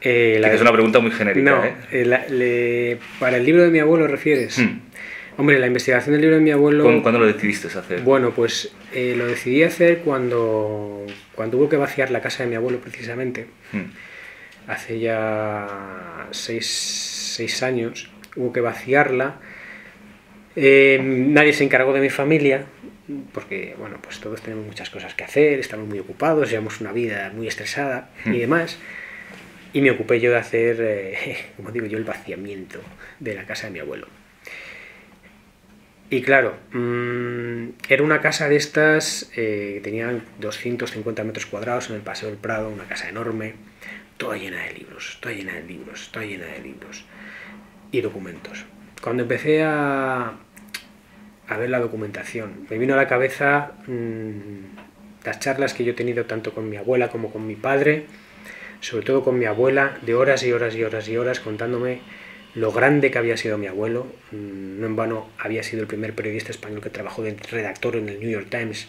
Es una pregunta muy genérica. No, ¿para el libro de mi abuelo refieres? Hombre, la investigación del libro de mi abuelo... ¿Cuándo lo decidiste hacer? Bueno, pues lo decidí hacer cuando hubo que vaciar la casa de mi abuelo, precisamente. Hace ya 6 años hubo que vaciarla. Nadie se encargó de mi familia, porque, bueno, pues todos tenemos muchas cosas que hacer, estamos muy ocupados, llevamos una vida muy estresada y demás. Y me ocupé yo de hacer, como digo yo, el vaciamiento de la casa de mi abuelo. Y claro, era una casa de estas que tenían 250 metros cuadrados en el Paseo del Prado, una casa enorme, toda llena de libros, toda llena de libros, toda llena de libros y documentos. Cuando empecé a ver la documentación, me vino a la cabeza las charlas que yo he tenido tanto con mi abuela como con mi padre, sobre todo con mi abuela, de horas y horas y horas y horas contándome lo grande que había sido mi abuelo. No en vano había sido el primer periodista español que trabajó de redactor en el New York Times,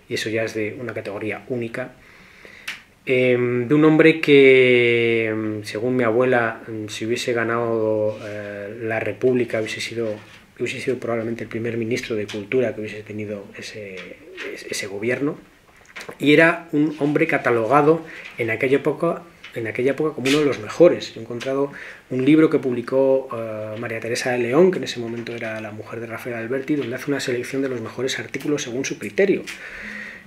y eso ya es de una categoría única. De un hombre que, según mi abuela, si hubiese ganado la República, hubiese sido probablemente el primer ministro de Cultura que hubiese tenido ese gobierno, y era un hombre catalogado en aquella época como uno de los mejores. He encontrado un libro que publicó María Teresa de León, que en ese momento era la mujer de Rafael Alberti, donde hace una selección de los mejores artículos según su criterio.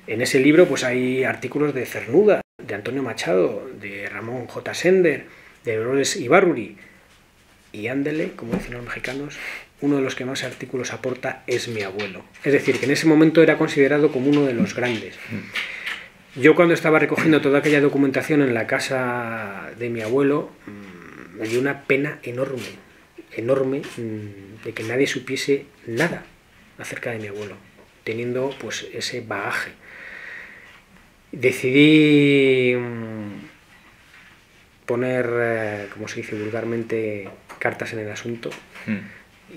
En ese libro pues hay artículos de Cernuda, de Antonio Machado, de Ramón J. Sender, de Dolores Ibárruri, y ándele, como dicen los mexicanos, uno de los que más artículos aporta es mi abuelo. Es decir, que en ese momento era considerado como uno de los grandes. Yo, cuando estaba recogiendo toda aquella documentación en la casa de mi abuelo, me dio una pena enorme de que nadie supiese nada acerca de mi abuelo, teniendo pues ese bagaje. Decidí poner, como se dice vulgarmente, cartas en el asunto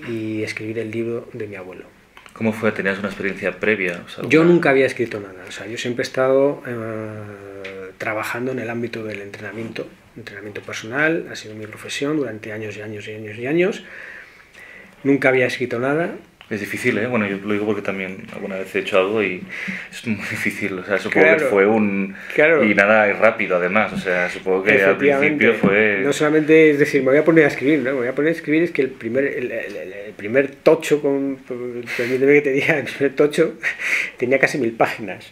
y escribir el libro de mi abuelo. ¿Cómo fue? ¿Tenías una experiencia previa? O sea, yo nunca había escrito nada. O sea, yo siempre he estado trabajando en el ámbito del entrenamiento personal. Ha sido mi profesión durante años y años y años y años. Nunca había escrito nada. Es difícil, ¿eh? Bueno, yo lo digo porque también alguna vez he hecho algo y es muy difícil. O sea, supongo que fue y nada rápido, además. O sea, supongo que al principio fue... No solamente es decir, me voy a poner a escribir, ¿no? Me voy a poner a escribir, es que el primer tocho, permíteme que te diga, el primer tocho tenía casi 1000 páginas.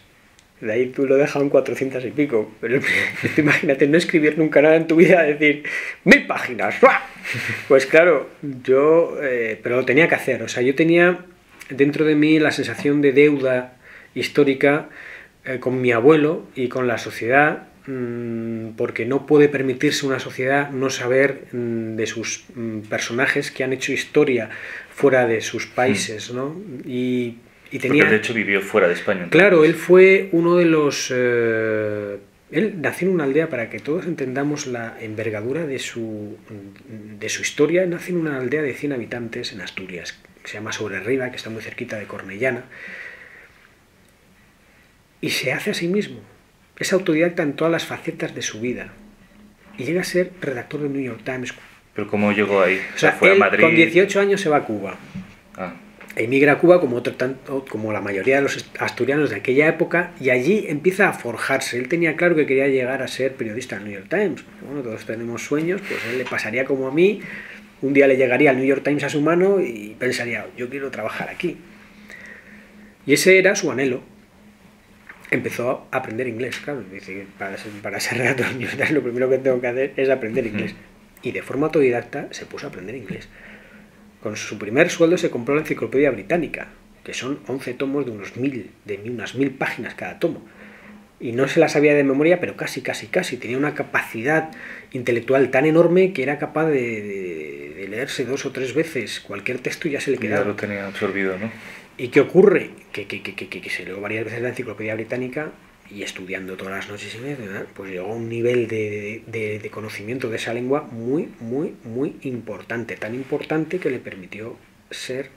De ahí tú lo dejas en 400 y pico. Pero imagínate no escribir nunca nada en tu vida, decir 1000 páginas. Pues claro, yo... pero lo tenía que hacer. O sea, yo tenía dentro de mí la sensación de deuda histórica con mi abuelo y con la sociedad, porque no puede permitirse una sociedad no saber de sus personajes que han hecho historia fuera de sus países, ¿no? Y tenía... Porque de hecho vivió fuera de España. Entonces. Claro, él fue uno de los... él nació en una aldea, para que todos entendamos la envergadura de su historia. Nació en una aldea de 100 habitantes en Asturias, que se llama Sobrerriba, que está muy cerquita de Cornellana. Y se hace a sí mismo. Es autodidacta en todas las facetas de su vida. Y llega a ser redactor del New York Times. ¿Pero cómo llegó ahí? O sea, fue él, a Madrid. Con 18 años se va a Cuba. Ah. Emigra a Cuba como la mayoría de los asturianos de aquella época, y allí empieza a forjarse. Él tenía claro que quería llegar a ser periodista del New York Times. Bueno, todos tenemos sueños, pues a él le pasaría como a mí. Un día le llegaría el New York Times a su mano y pensaría, yo quiero trabajar aquí. Y ese era su anhelo. Empezó a aprender inglés, claro. Dice, para ser redactor del New York Times lo primero que tengo que hacer es aprender inglés. Y de forma autodidacta se puso a aprender inglés. Con su primer sueldo se compró la Enciclopedia Británica, que son 11 tomos de unas 1000 páginas cada tomo. Y no se las sabía de memoria, pero casi. Tenía una capacidad intelectual tan enorme que era capaz de leerse 2 o 3 veces cualquier texto y ya se le quedaba. Ya lo tenía absorbido, ¿no? ¿Y qué ocurre? Que se leyó varias veces la Enciclopedia Británica y estudiando todas las noches y media, pues llegó a un nivel de conocimiento de esa lengua muy, muy, muy importante, tan importante que le permitió ser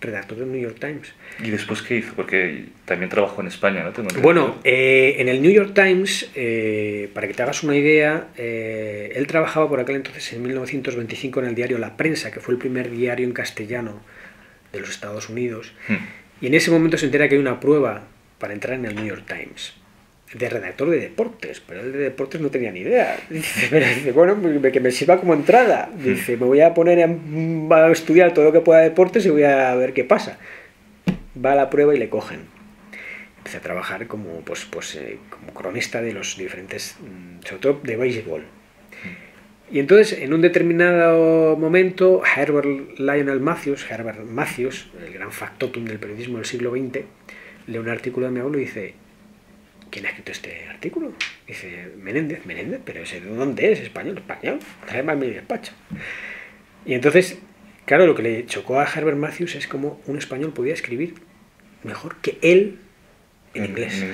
redactor del New York Times. ¿Y después qué hizo? Porque también trabajó en España, ¿no? Bueno, en el New York Times, para que te hagas una idea, él trabajaba por aquel entonces, en 1925, en el diario La Prensa, que fue el primer diario en castellano de los Estados Unidos, y en ese momento se entera que hay una prueba para entrar en el New York Times, de redactor de deportes, pero él de deportes no tenía ni idea. Dice, bueno, que me sirva como entrada. Dice, me voy a poner a estudiar todo lo que pueda de deportes y voy a ver qué pasa. Va a la prueba y le cogen. Empieza a trabajar como, como cronista de los diferentes, sobre todo de béisbol. Y entonces, en un determinado momento, Herbert Matthews, el gran factotum del periodismo del siglo XX, lee un artículo de mi abuelo y dice, ¿quién ha escrito este artículo? Dice, Menéndez, pero ese ¿de dónde es? Español, tráeme a mi despacho. Y entonces, claro, lo que le chocó a Herbert Matthews es cómo un español podía escribir mejor que él en inglés.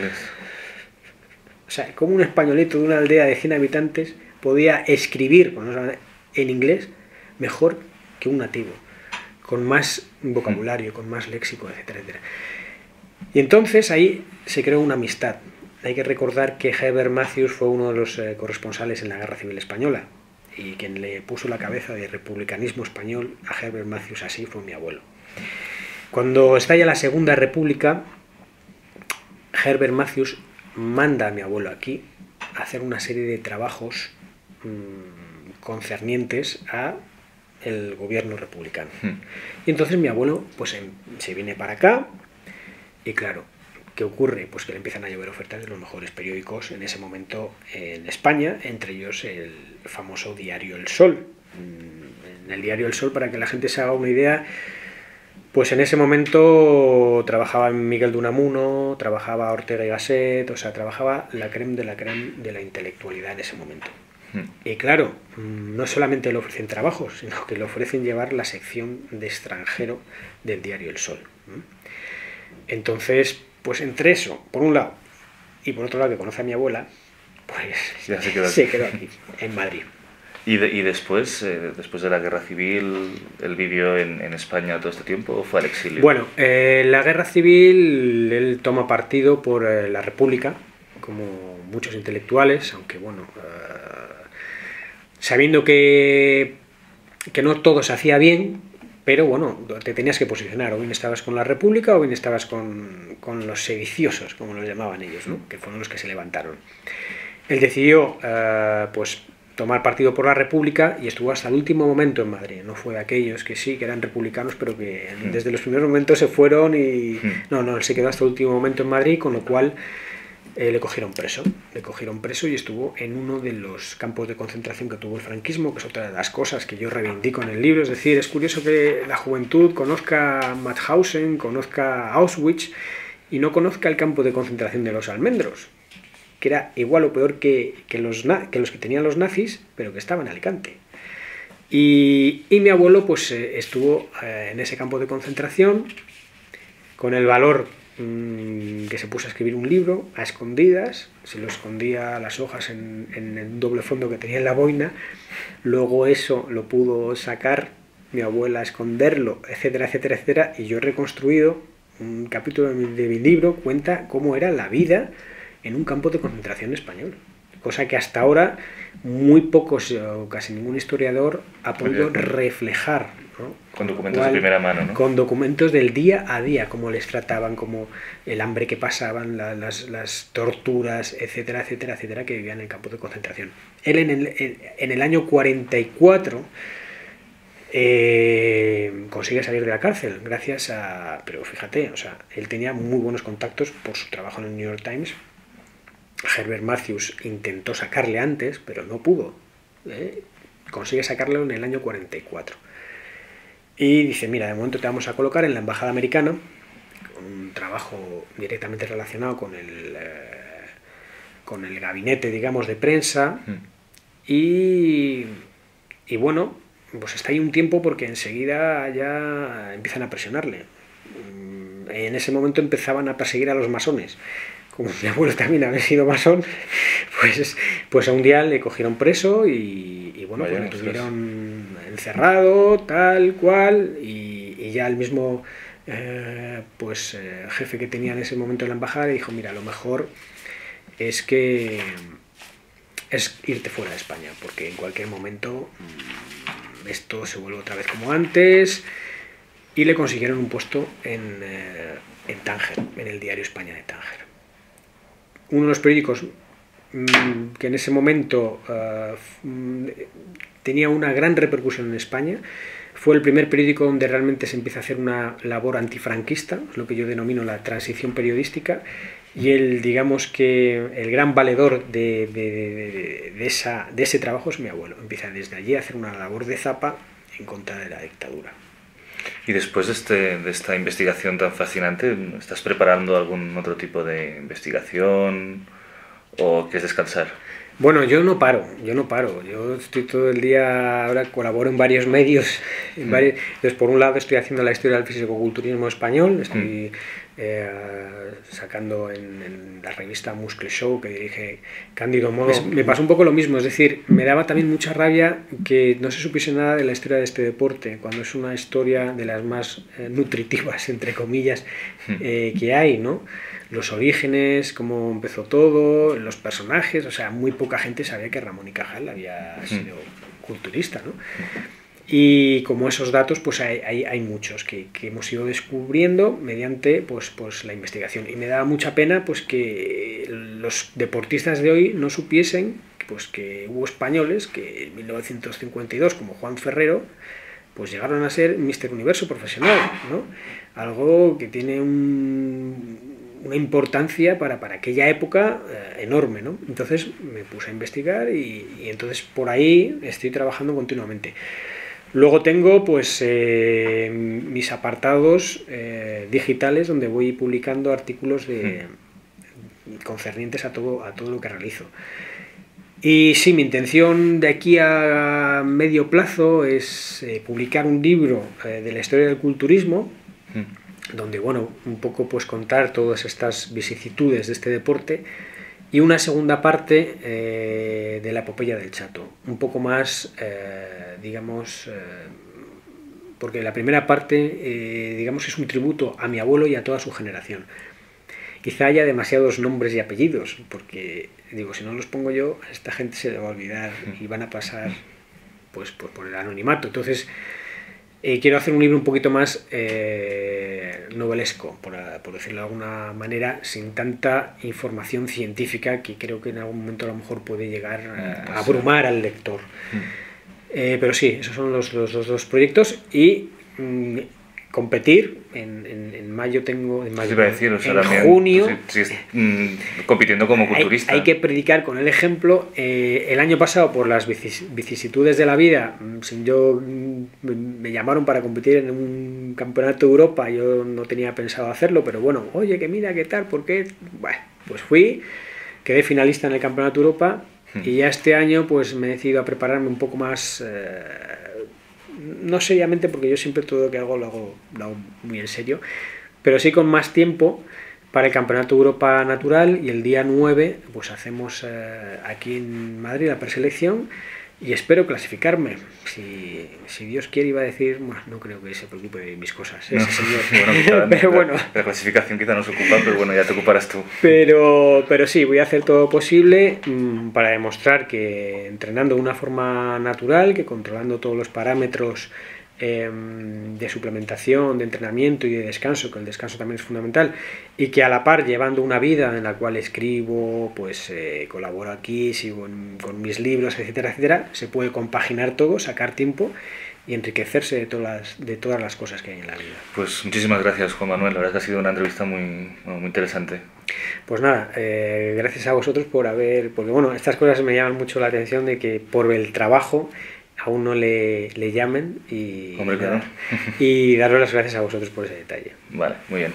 O sea, cómo un españolito de una aldea de 100 habitantes podía escribir en inglés mejor que un nativo, con más vocabulario, con más léxico, etcétera, etcétera. Y entonces ahí se creó una amistad. Hay que recordar que Herbert Matthews fue uno de los corresponsales en la Guerra Civil Española, y quien le puso la cabeza de republicanismo español a Herbert Matthews así fue mi abuelo. Cuando estalla la Segunda República, Herbert Matthews manda a mi abuelo aquí a hacer una serie de trabajos concernientes a el gobierno republicano. Y entonces mi abuelo pues se viene para acá y claro, ¿qué ocurre? Pues que le empiezan a llover ofertas de los mejores periódicos en ese momento en España, entre ellos el famoso diario El Sol. En el diario El Sol, para que la gente se haga una idea, pues en ese momento trabajaba Miguel de Unamuno, trabajaba Ortega y Gasset, o sea, trabajaba la crème de la intelectualidad en ese momento. Y claro, no solamente le ofrecen trabajos, sino que le ofrecen llevar la sección de extranjero del diario El Sol. Entonces, pues entre eso, por un lado, y por otro lado que conoce a mi abuela, pues ya se quedó aquí, en Madrid. ¿Y después de la Guerra Civil, él vivió en España todo este tiempo o fue al exilio? Bueno, la Guerra Civil, él toma partido por la República, como muchos intelectuales, aunque bueno, sabiendo que no todo se hacía bien, pero bueno, te tenías que posicionar, o bien estabas con la República o bien estabas con los sediciosos, como los llamaban ellos, ¿no? Que fueron los que se levantaron. Él decidió pues tomar partido por la República y estuvo hasta el último momento en Madrid. No fue de aquellos que sí, que eran republicanos, pero que desde los primeros momentos se fueron y... No, él se quedó hasta el último momento en Madrid, con lo cual le cogieron preso. Le cogieron preso y estuvo en uno de los campos de concentración que tuvo el franquismo, que es otra de las cosas que yo reivindico en el libro. Es decir, es curioso que la juventud conozca Mauthausen, conozca Auschwitz y no conozca el campo de concentración de los Almendros, que era igual o peor que los que tenían los nazis, pero que estaba en Alicante. Y mi abuelo pues estuvo en ese campo de concentración con el valor que se puso a escribir un libro a escondidas, se lo escondía las hojas en el doble fondo que tenía en la boina, luego eso lo pudo sacar mi abuela a esconderlo, etcétera, etcétera, etcétera, y yo he reconstruido un capítulo de mi libro, cuenta cómo era la vida en un campo de concentración español, cosa que hasta ahora muy pocos o casi ningún historiador ha podido reflejar, ¿no? Con documentos de primera mano, ¿no? Con documentos del día a día, cómo les trataban, como el hambre que pasaban, las torturas, etcétera, etcétera, etcétera, que vivían en el campo de concentración. Él en el año 44 consigue salir de la cárcel gracias a... Pero fíjate, o sea, él tenía muy buenos contactos por su trabajo en el New York Times. Herbert Matthews intentó sacarle antes, pero no pudo. Consigue sacarlo en el año 44. Y dice, mira, de momento te vamos a colocar en la embajada americana, un trabajo directamente relacionado con el gabinete, digamos, de prensa. Y bueno, pues está ahí un tiempo porque enseguida ya empiezan a presionarle. En ese momento empezaban a perseguir a los masones. como mi abuelo también había sido masón, pues a un día le cogieron preso y bueno, Vaya, pues le tuvieron encerrado, tal cual, y ya el mismo jefe que tenía en ese momento en la embajada le dijo, mira, lo mejor es irte fuera de España, porque en cualquier momento esto se vuelve otra vez como antes, y le consiguieron un puesto en Tánger, en el diario España de Tánger. Uno de los periódicos que en ese momento tenía una gran repercusión en España. Fue el primer periódico donde realmente se empieza a hacer una labor antifranquista, es lo que yo denomino la transición periodística, y digamos que el gran valedor de ese trabajo es mi abuelo. Empieza desde allí a hacer una labor de zapa en contra de la dictadura. Y después de esta investigación tan fascinante, ¿estás preparando algún otro tipo de investigación o quieres descansar? Bueno, yo no paro. Yo estoy todo el día, ahora colaboro en varios medios. Entonces, por un lado estoy haciendo la historia del fisicoculturismo español, estoy sacando en la revista Muscle Show que dirige Cándido Modo. Me pasó un poco lo mismo, es decir, me daba también mucha rabia que no se supiese nada de la historia de este deporte, cuando es una historia de las más nutritivas, entre comillas, que hay, ¿no? Los orígenes, cómo empezó todo, los personajes, o sea, muy poca gente sabía que Ramón y Cajal había sido culturista, ¿no? Y como esos datos, pues hay muchos que hemos ido descubriendo mediante pues la investigación. Y me da mucha pena pues que los deportistas de hoy no supiesen pues que hubo españoles que en 1952, como Juan Ferrero, pues llegaron a ser Mister Universo profesional, ¿no? Algo que tiene una importancia para aquella época enorme, ¿no? Entonces me puse a investigar y entonces por ahí estoy trabajando continuamente. Luego tengo pues mis apartados digitales donde voy publicando artículos concernientes a todo lo que realizo. Y sí, mi intención de aquí a medio plazo es publicar un libro de la historia del culturismo, donde, bueno, un poco pues contar todas estas vicisitudes de este deporte, y una segunda parte de la epopeya del Chato, un poco más, digamos, porque la primera parte, digamos, es un tributo a mi abuelo y a toda su generación. Quizá haya demasiados nombres y apellidos, porque, digo, si no los pongo yo, a esta gente se le va a olvidar y van a pasar pues por el anonimato. Entonces, quiero hacer un libro un poquito más novelesco, por decirlo de alguna manera, sin tanta información científica que creo que en algún momento a lo mejor puede llegar a abrumar al lector. Pero sí, esos son los dos proyectos, y competir en mayo tengo, en junio compitiendo como culturista. Hay que predicar con el ejemplo. El año pasado, por las vicisitudes de la vida, me llamaron para competir en un campeonato de Europa. Yo no tenía pensado hacerlo, pero bueno, oye, que mira, qué tal, ¿por qué? Bueno, pues fui, quedé finalista en el campeonato de Europa, y ya este año pues me he decidido a prepararme un poco más, no seriamente, porque yo siempre todo lo que hago lo hago muy en serio, pero sí con más tiempo, para el Campeonato de Europa Natural, y el día 9 pues hacemos aquí en Madrid la preselección, y espero clasificarme. Si Dios quiere, iba a decir, bueno, no creo que se preocupe de mis cosas, ese señor. Pero bueno, la clasificación quizá nos ocupa, pero bueno, ya te ocuparás tú. Pero sí, voy a hacer todo posible para demostrar que entrenando de una forma natural, que controlando todos los parámetros de suplementación, de entrenamiento y de descanso, que el descanso también es fundamental, y que a la par llevando una vida en la cual escribo, pues colaboro aquí, sigo con mis libros, etcétera, etcétera, se puede compaginar todo, sacar tiempo y enriquecerse de todas las cosas que hay en la vida. Pues muchísimas gracias, Juan Manuel, la verdad que ha sido una entrevista muy interesante. Pues nada, gracias a vosotros porque bueno, estas cosas me llaman mucho la atención, de que por el trabajo a uno le llamen, y, hombre, claro. Y daros las gracias a vosotros por ese detalle. Vale, muy bien.